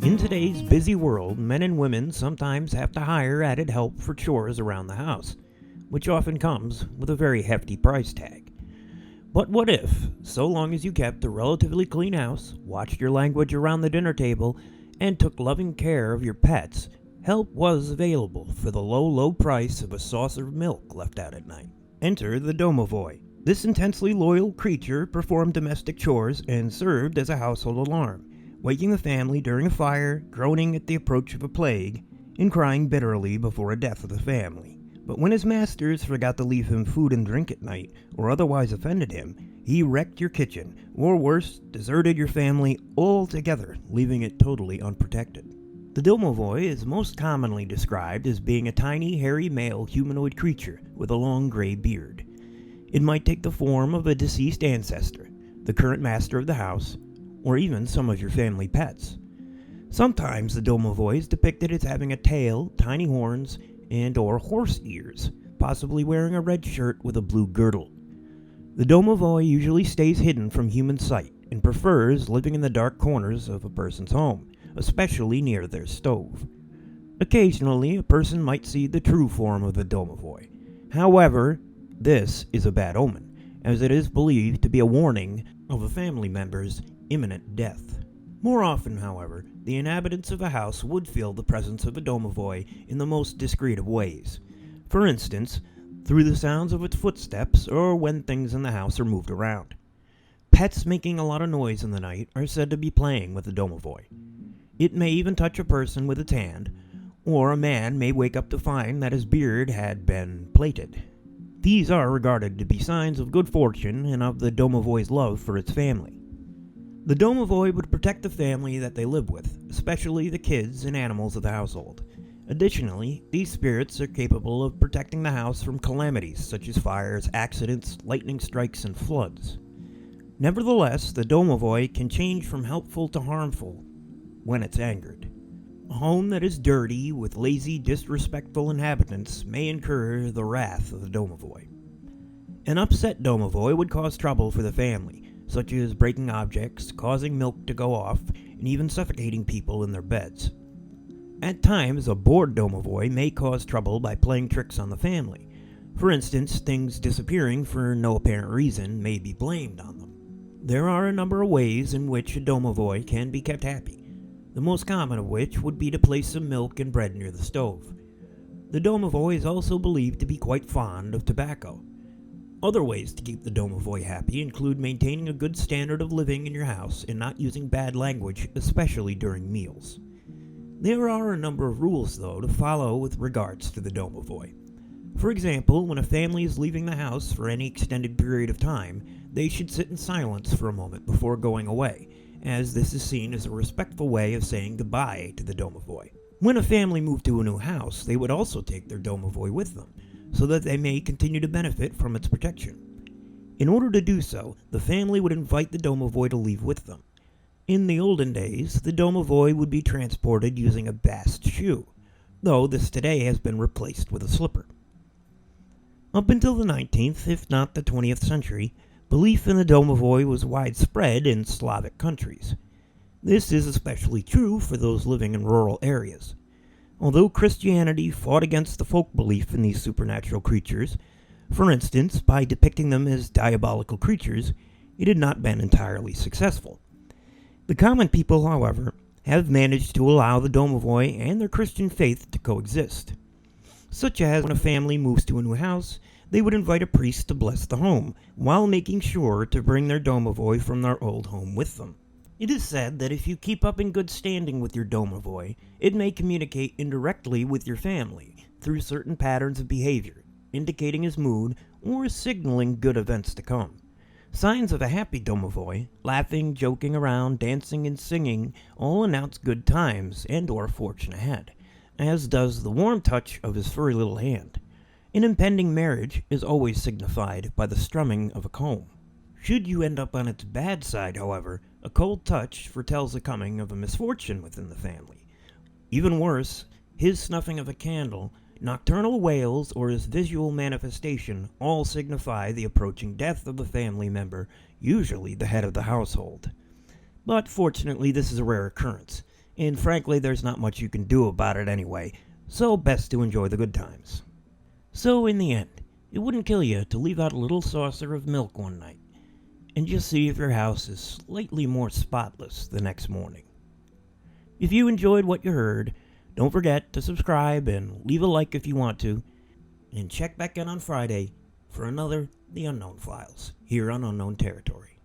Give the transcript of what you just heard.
In today's busy world, men and women sometimes have to hire added help for chores around the house, which often comes with a very hefty price tag. But what if, so long as you kept a relatively clean house, watched your language around the dinner table, and took loving care of your pets, help was available for the low price of a saucer of milk left out at night? Enter the Domovoi. This intensely loyal creature performed domestic chores and served as a household alarm, waking the family during a fire, groaning at the approach of a plague, and crying bitterly before a death of the family. But when his masters forgot to leave him food and drink at night, or otherwise offended him, he wrecked your kitchen, or worse, deserted your family altogether, leaving it totally unprotected. The Domovoi is most commonly described as being a tiny, hairy male humanoid creature with a long gray beard. It might take the form of a deceased ancestor, the current master of the house, or even some of your family pets. Sometimes the Domovoi is depicted as having a tail, tiny horns, and or horse ears, possibly wearing a red shirt with a blue girdle. The Domovoi usually stays hidden from human sight and prefers living in the dark corners of a person's home, especially near their stove. Occasionally, a person might see the true form of the Domovoi. However, this is a bad omen, as it is believed to be a warning of a family member's imminent death. More often, however, the inhabitants of a house would feel the presence of a Domovoi in the most discreet of ways. For instance, through the sounds of its footsteps or when things in the house are moved around. Pets making a lot of noise in the night are said to be playing with the Domovoi. It may even touch a person with its hand, or a man may wake up to find that his beard had been plaited. These are regarded to be signs of good fortune and of the Domovoi's love for its family. The Domovoi would protect the family that they live with, especially the kids and animals of the household. Additionally, these spirits are capable of protecting the house from calamities such as fires, accidents, lightning strikes, and floods. Nevertheless, the Domovoi can change from helpful to harmful when it's angered. A home that is dirty with lazy, disrespectful inhabitants may incur the wrath of the Domovoi. An upset Domovoi would cause trouble for the family, such as breaking objects, causing milk to go off, and even suffocating people in their beds. At times, a bored Domovoi may cause trouble by playing tricks on the family. For instance, things disappearing for no apparent reason may be blamed on them. There are a number of ways in which a Domovoi can be kept happy, the most common of which would be to place some milk and bread near the stove. The Domovoi is also believed to be quite fond of tobacco. Other ways to keep the Domovoi happy include maintaining a good standard of living in your house and not using bad language, especially during meals. There are a number of rules, though, to follow with regards to the Domovoi. For example, when a family is leaving the house for any extended period of time, they should sit in silence for a moment before going away, as this is seen as a respectful way of saying goodbye to the Domovoi. When a family moved to a new house, they would also take their Domovoi with them, so that they may continue to benefit from its protection. In order to do so, the family would invite the Domovoi to leave with them. In the olden days, the Domovoi would be transported using a bast shoe, though this today has been replaced with a slipper. Up until the 19th, if not the 20th century, belief in the Domovoi was widespread in Slavic countries. This is especially true for those living in rural areas. Although Christianity fought against the folk belief in these supernatural creatures, for instance, by depicting them as diabolical creatures, it had not been entirely successful. The common people, however, have managed to allow the Domovoi and their Christian faith to coexist, such as when a family moves to a new house, they would invite a priest to bless the home, while making sure to bring their Domovoi from their old home with them. It is said that if you keep up in good standing with your Domovoi, it may communicate indirectly with your family through certain patterns of behavior, indicating his mood or signaling good events to come. Signs of a happy Domovoi, laughing, joking around, dancing, and singing, all announce good times and or fortune ahead, as does the warm touch of his furry little hand. An impending marriage is always signified by the strumming of a comb. Should you end up on its bad side, however, a cold touch foretells the coming of a misfortune within the family. Even worse, his snuffing of a candle, nocturnal wails, or his visual manifestation all signify the approaching death of a family member, usually the head of the household. But fortunately, this is a rare occurrence, And frankly, there's not much you can do about it anyway, so best to enjoy the good times. So in the end, it wouldn't kill you to leave out a little saucer of milk one night, and just see if your house is slightly more spotless the next morning. If you enjoyed what you heard, don't forget to subscribe and leave a like if you want to, and check back in on Friday for another The Unknown Files here on Unknown Territory.